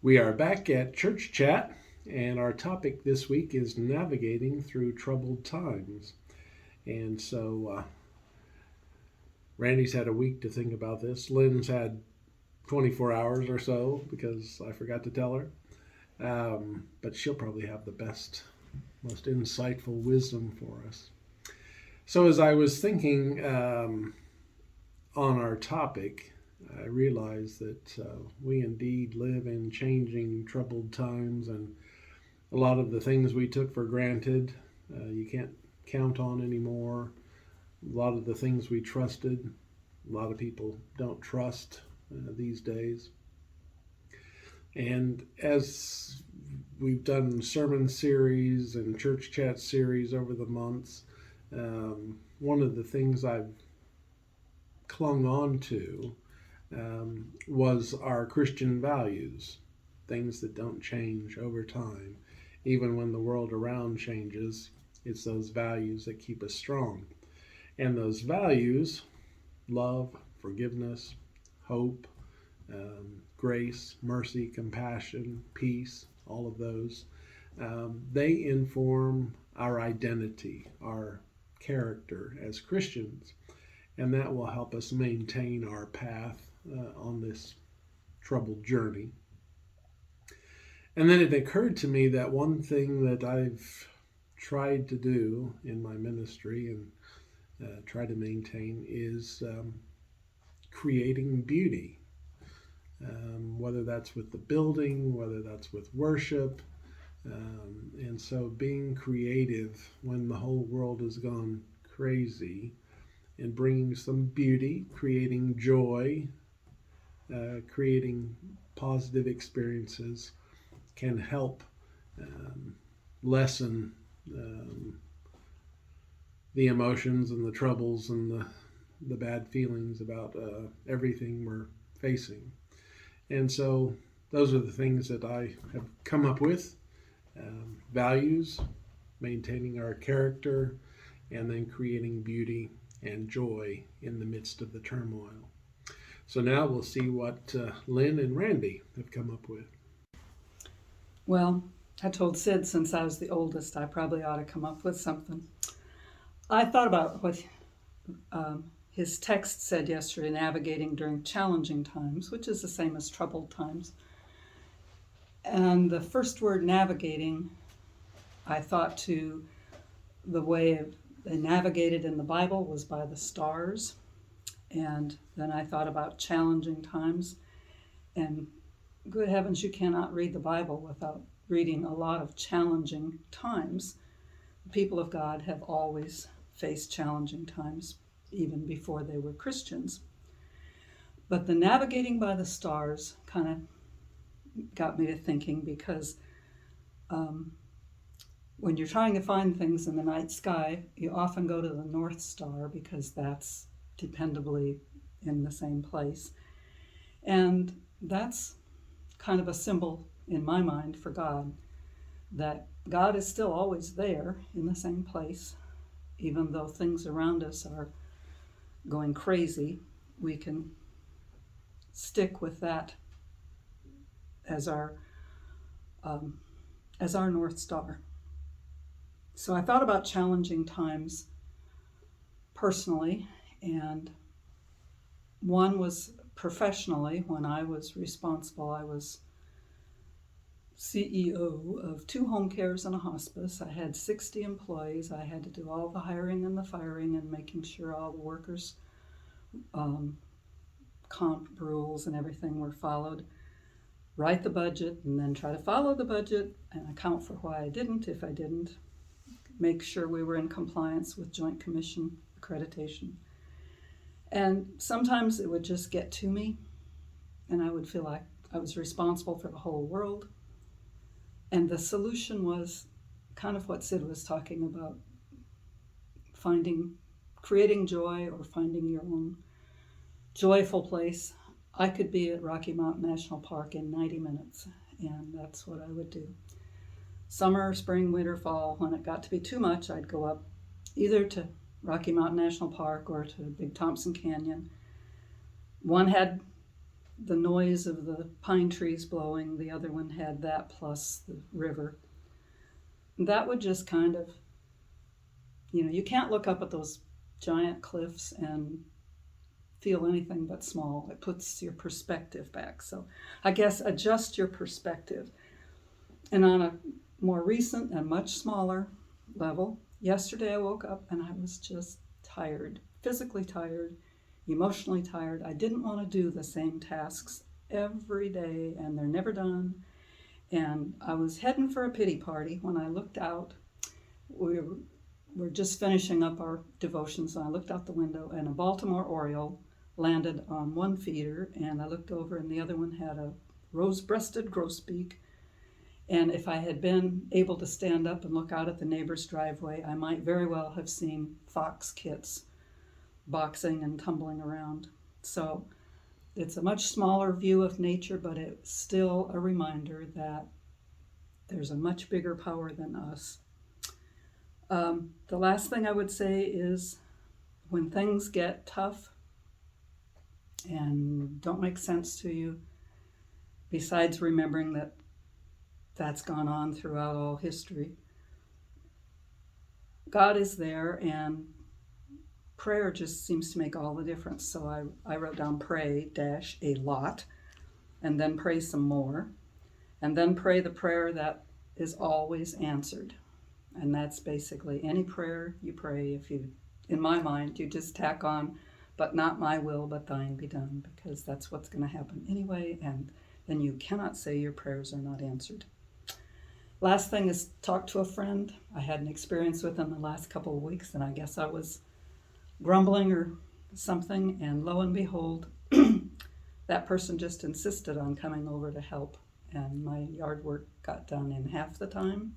We are back at Church Chat, and our topic this week is navigating through troubled times. And so, Randy's had a week to think about this. Lynn's had 24 hours or so because I forgot to tell her. But she'll probably have the best, most insightful wisdom for us. So, as I was thinking on our topic, I realized that we indeed live in changing, troubled times, and a lot of the things we took for granted, you can't count on anymore. A lot of the things we trusted, a lot of people don't trust these days. And as we've done sermon series and church chat series over the months, one of the things I've clung on to was our Christian values, things that don't change over time. Even when the world around changes, it's those values that keep us strong. And those values, love, forgiveness, hope, grace, mercy, compassion, peace, all of those, they inform our identity, our character as Christians. And that will help us maintain our path on this troubled journey. And then it occurred to me that one thing that I've tried to do in my ministry and try to maintain is creating beauty, whether that's with the building, whether that's with worship. And so being creative when the whole world has gone crazy and bringing some beauty, creating joy, creating positive experiences can help lessen the emotions and the troubles and the bad feelings about everything we're facing. And so those are the things that I have come up with, values, maintaining our character, and then creating beauty and joy in the midst of the turmoil. So now we'll see what Lynn and Randy have come up with. Well, I told Sid since I was the oldest, I probably ought to come up with something. I thought about what his text said yesterday, navigating during challenging times, which is the same as troubled times. And the first word, navigating, I thought to the way they navigated in the Bible was by the stars. And then I thought about challenging times. And good heavens, you cannot read the Bible without reading a lot of challenging times. The people of God have always faced challenging times, even before they were Christians. But the navigating by the stars kind of got me to thinking, because when you're trying to find things in the night sky, you often go to the North Star because that's dependably in the same place. And that's kind of a symbol in my mind for God, that God is still always there in the same place. Even though things around us are going crazy, we can stick with that as our North Star. So I thought about challenging times personally, and one was professionally. When I was responsible, I was CEO of 2 home cares and a hospice. I had 60 employees. I had to do all the hiring and the firing and making sure all the workers' comp rules and everything were followed. Write the budget and then try to follow the budget and account for why I didn't, if I didn't. Make sure we were in compliance with Joint Commission accreditation. And sometimes it would just get to me, and I would feel like I was responsible for the whole world. And the solution was kind of what Sid was talking about, creating joy or finding your own joyful place. I could be at Rocky Mountain National Park in 90 minutes, and that's what I would do. Summer, spring, winter, fall, when it got to be too much, I'd go up either to Rocky Mountain National Park or to Big Thompson Canyon. One had the noise of the pine trees blowing. The other one had that plus the river. That would just kind of, you can't look up at those giant cliffs and feel anything but small. It puts your perspective back. So I guess adjust your perspective. And on a more recent and much smaller level, yesterday I woke up and I was just tired, physically tired, emotionally tired. I didn't want to do the same tasks every day, and they're never done. And I was heading for a pity party when I looked out. We were just finishing up our devotions, and I looked out the window, and a Baltimore Oriole landed on one feeder, and I looked over, and the other one had a rose-breasted grosbeak. And if I had been able to stand up and look out at the neighbor's driveway, I might very well have seen fox kits boxing and tumbling around. So it's a much smaller view of nature, but it's still a reminder that there's a much bigger power than us. The last thing I would say is when things get tough and don't make sense to you, besides remembering that that's gone on throughout all history, God is there, and prayer just seems to make all the difference. So I wrote down pray dash a lot, and then pray some more, and then pray the prayer that is always answered. And that's basically any prayer you pray. If you, in my mind, you just tack on, but not my will, but thine be done, because that's what's going to happen anyway, and then you cannot say your prayers are not answered. Last thing is talk to a friend. I had an experience with them the last couple of weeks, and I guess I was grumbling or something, and lo and behold, that person just insisted on coming over to help, and my yard work got done in half the time,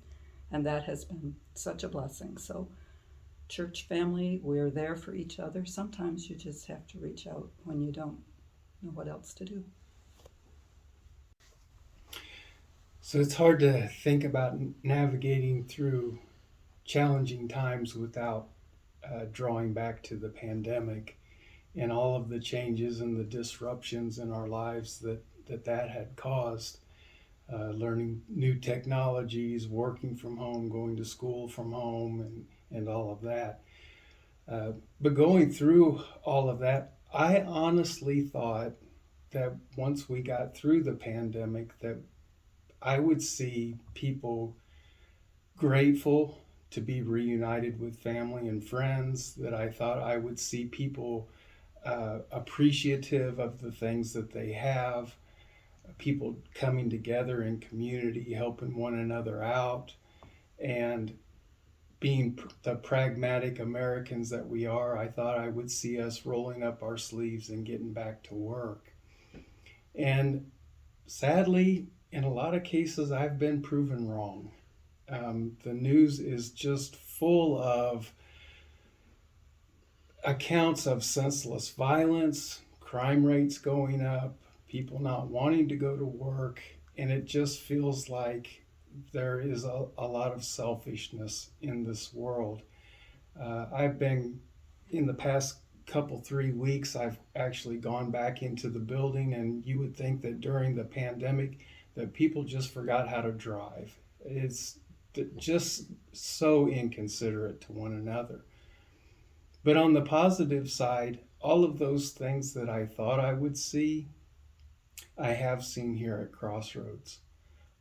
and that has been such a blessing. So church family, we're there for each other. Sometimes you just have to reach out when you don't know what else to do. So it's hard to think about navigating through challenging times without drawing back to the pandemic and all of the changes and the disruptions in our lives that had caused. Learning new technologies, working from home, going to school from home, and all of that. But going through all of that, I honestly thought that once we got through the pandemic, that I would see people grateful to be reunited with family and friends, that I thought I would see people appreciative of the things that they have, people coming together in community, helping one another out, and being the pragmatic Americans that we are. I thought I would see us rolling up our sleeves and getting back to work. And sadly, in a lot of cases, I've been proven wrong. The news is just full of accounts of senseless violence, crime rates going up, people not wanting to go to work, and it just feels like there is a lot of selfishness in this world. I've been, in the past 3 weeks, I've actually gone back into the building, and you would think that during the pandemic that people just forgot how to drive. It's just so inconsiderate to one another. But on the positive side, all of those things that I thought I would see, I have seen here at Crossroads.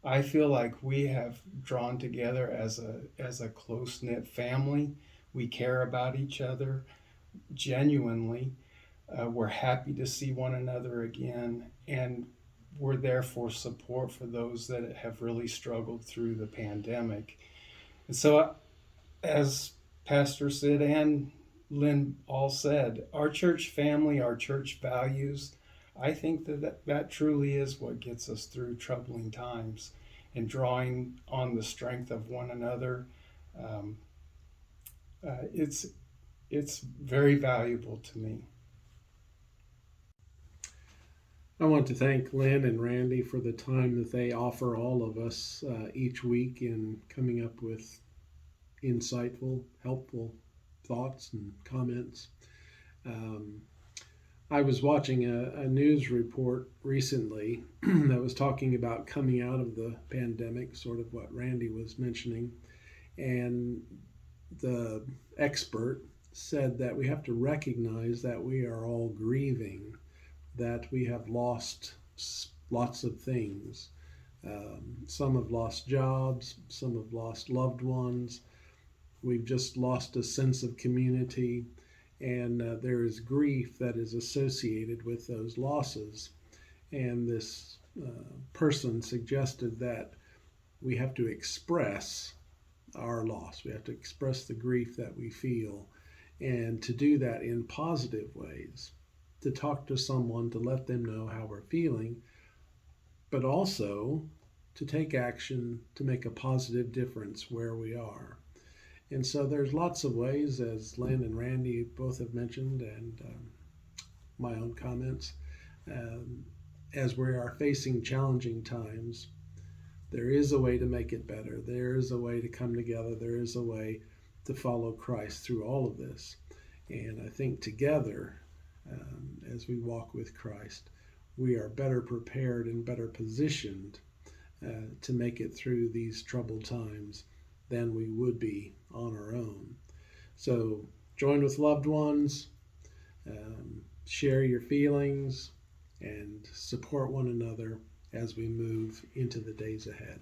I feel like we have drawn together as a close-knit family. We care about each other genuinely. We're happy to see one another again, and we're there for support for those that have really struggled through the pandemic. And so, as Pastor Sid and Lynn all said, our church family, our church values, I think that truly is what gets us through troubling times, and drawing on the strength of one another. It's very valuable to me. I want to thank Lynn and Randy for the time that they offer all of us each week in coming up with insightful, helpful thoughts and comments. I was watching a news report recently that was talking about coming out of the pandemic, sort of what Randy was mentioning. And the expert said that we have to recognize that we are all grieving, that we have lost lots of things. Some have lost jobs, some have lost loved ones. We've just lost a sense of community, and there is grief that is associated with those losses. And this person suggested that we have to express our loss. We have to express the grief that we feel, and to do that in positive ways, to talk to someone, to let them know how we're feeling, but also to take action to make a positive difference where we are. And so there's lots of ways, as Len and Randy both have mentioned, and my own comments, as we are facing challenging times, there is a way to make it better. There is a way to come together. There is a way to follow Christ through all of this. And I think together, as we walk with Christ, we are better prepared and better positioned to make it through these troubled times than we would be on our own. So join with loved ones, share your feelings, and support one another as we move into the days ahead.